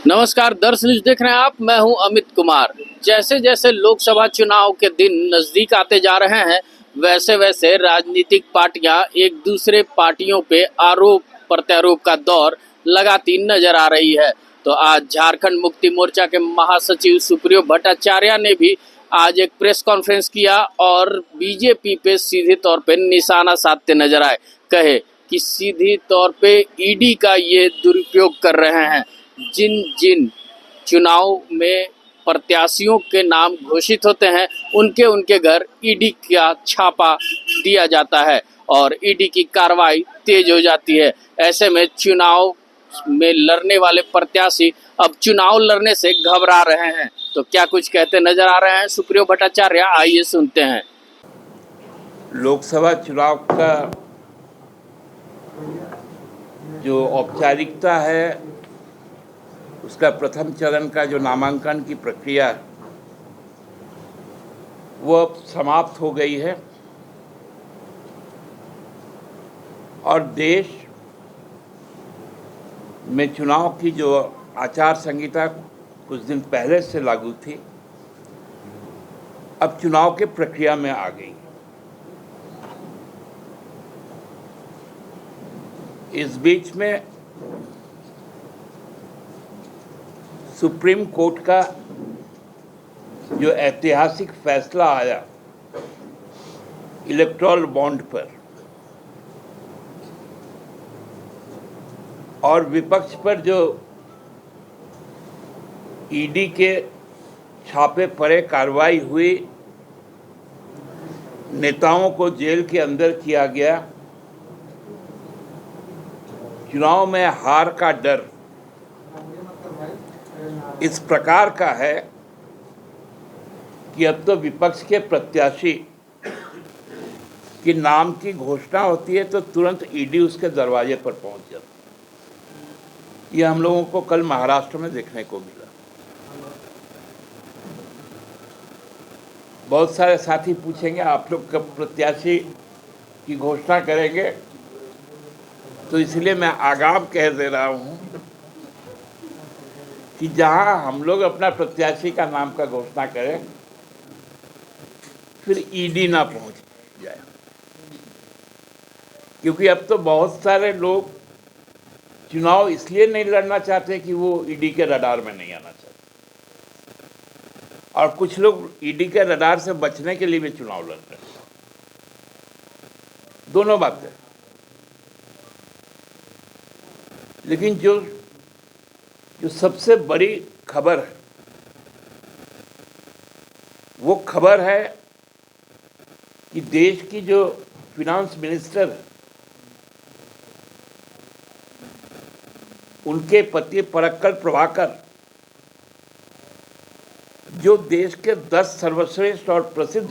नमस्कार, दर्श न्यूज देख रहे हैं आप। मैं हूं अमित कुमार। जैसे जैसे लोकसभा चुनाव के दिन नजदीक आते जा रहे हैं, वैसे वैसे राजनीतिक पार्टियां एक दूसरे पार्टियों पे आरोप प्रत्यारोप का दौर लगाती नजर आ रही है। तो आज झारखंड मुक्ति मोर्चा के महासचिव सुप्रियो भट्टाचार्य ने भी आज एक प्रेस कॉन्फ्रेंस किया और बीजेपी पे सीधे तौर पे निशाना साधते नजर आए। कहे कि सीधी तौर पे ईडी का ये दुरुपयोग कर रहे हैं। जिन जिन चुनाव में प्रत्याशियों के नाम घोषित होते हैं, उनके उनके घर ईडी का छापा दिया जाता है और ईडी की कार्रवाई तेज हो जाती है। ऐसे में चुनाव में लड़ने वाले प्रत्याशी अब चुनाव लड़ने से घबरा रहे हैं। तो क्या कुछ कहते नजर आ रहे हैं सुप्रियो भट्टाचार्य, आइए सुनते हैं। लोकसभा चुनाव का जो औपचारिकता है, उसका प्रथम चरण का जो नामांकन की प्रक्रिया वो अब समाप्त हो गई है और देश में चुनाव की जो आचार संहिता कुछ दिन पहले से लागू थी, अब चुनाव के प्रक्रिया में आ गई। इस बीच में सुप्रीम कोर्ट का जो ऐतिहासिक फैसला आया इलेक्टोरल बॉन्ड पर और विपक्ष पर जो ईडी के छापे पड़े कार्रवाई हुई, नेताओं को जेल के अंदर किया गया, चुनाव में हार का डर इस प्रकार का है कि अब तो विपक्ष के प्रत्याशी के नाम की घोषणा होती है तो तुरंत ईडी उसके दरवाजे पर पहुंच जाता है। ये हम लोगों को कल महाराष्ट्र में देखने को मिला। बहुत सारे साथी पूछेंगे आप लोग कब प्रत्याशी की घोषणा करेंगे, तो इसलिए मैं आगाम कह दे रहा हूं कि जहां हम लोग अपना प्रत्याशी का नाम का घोषणा करें, फिर ईडी ना पहुंच जाए, क्योंकि अब तो बहुत सारे लोग चुनाव इसलिए नहीं लड़ना चाहते कि वो ईडी के रडार में नहीं आना चाहते, और कुछ लोग ईडी के रडार से बचने के लिए भी चुनाव लड़ रहे हैं। दोनों बातें। लेकिन जो सबसे बड़ी खबर है, वो खबर है कि देश की जो फिनांस मिनिस्टर है, उनके पति पराक्कल प्रभाकर, जो देश के 10 सर्वश्रेष्ठ और प्रसिद्ध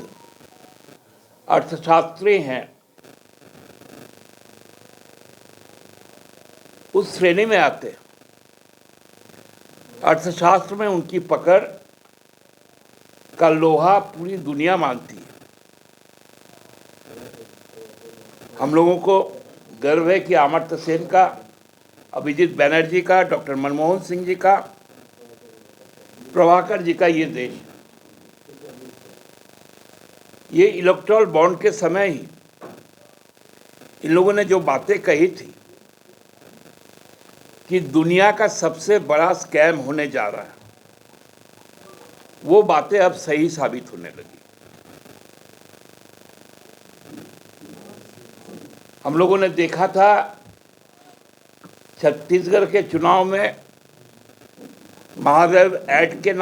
अर्थशास्त्री हैं, उस श्रेणी में आते हैं। अर्थशास्त्र में उनकी पकड़ का लोहा पूरी दुनिया मानती है। हम लोगों को गर्व है कि अमर्त्य सेन का, अभिजीत बैनर्जी का, डॉक्टर मनमोहन सिंह जी का, प्रभाकर जी का ये देश, ये इलेक्टोरल बॉन्ड के समय ही इन लोगों ने जो बातें कही थी कि दुनिया का सबसे बड़ा स्कैम होने जा रहा है, वो बातें अब सही साबित होने लगी। हम लोगों ने देखा था छत्तीसगढ़ के चुनाव में महादेव ऐप के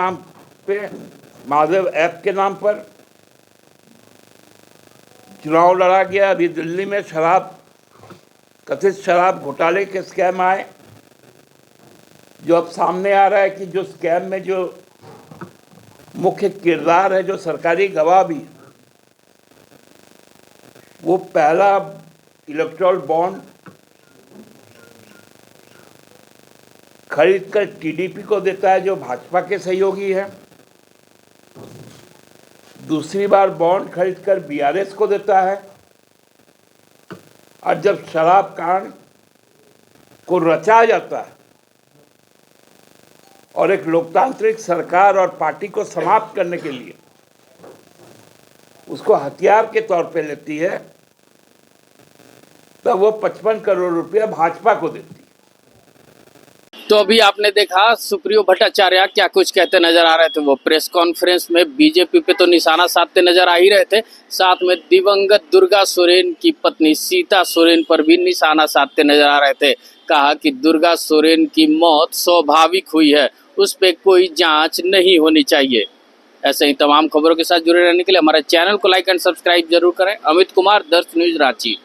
नाम पर चुनाव लड़ा गया। अभी दिल्ली में कथित शराब घोटाले के स्कैम आए, जो अब सामने आ रहा है कि जो स्कैम में जो मुख्य किरदार है, जो सरकारी गवाह भी, वो पहला इलेक्टोरल बॉन्ड खरीदकर टीडीपी को देता है, जो भाजपा के सहयोगी है। दूसरी बार बॉन्ड खरीदकर बीआरएस को देता है, और जब शराब कांड को रचा जाता है और एक लोकतांत्रिक सरकार और पार्टी को समाप्त करने के लिए उसको हथियार के तौर पे लेती है, तब वो 55 करोड़ रुपया भाजपा को देती है। तो अभी आपने देखा सुप्रियो भट्टाचार्य क्या कुछ कहते नजर आ रहे थे। वो प्रेस कॉन्फ्रेंस में बीजेपी पे तो निशाना साधते नजर आ ही रहे थे, साथ में दिवंगत दुर्गा सोरेन की पत्नी सीता सोरेन पर भी निशाना साधते नजर आ रहे थे। कहा कि दुर्गा सोरेन की मौत स्वाभाविक हुई है, उस पर कोई जांच नहीं होनी चाहिए। ऐसे ही तमाम खबरों के साथ जुड़े रहने के लिए हमारे चैनल को लाइक एंड सब्सक्राइब जरूर करें। अमित कुमार, दर्श न्यूज, रांची।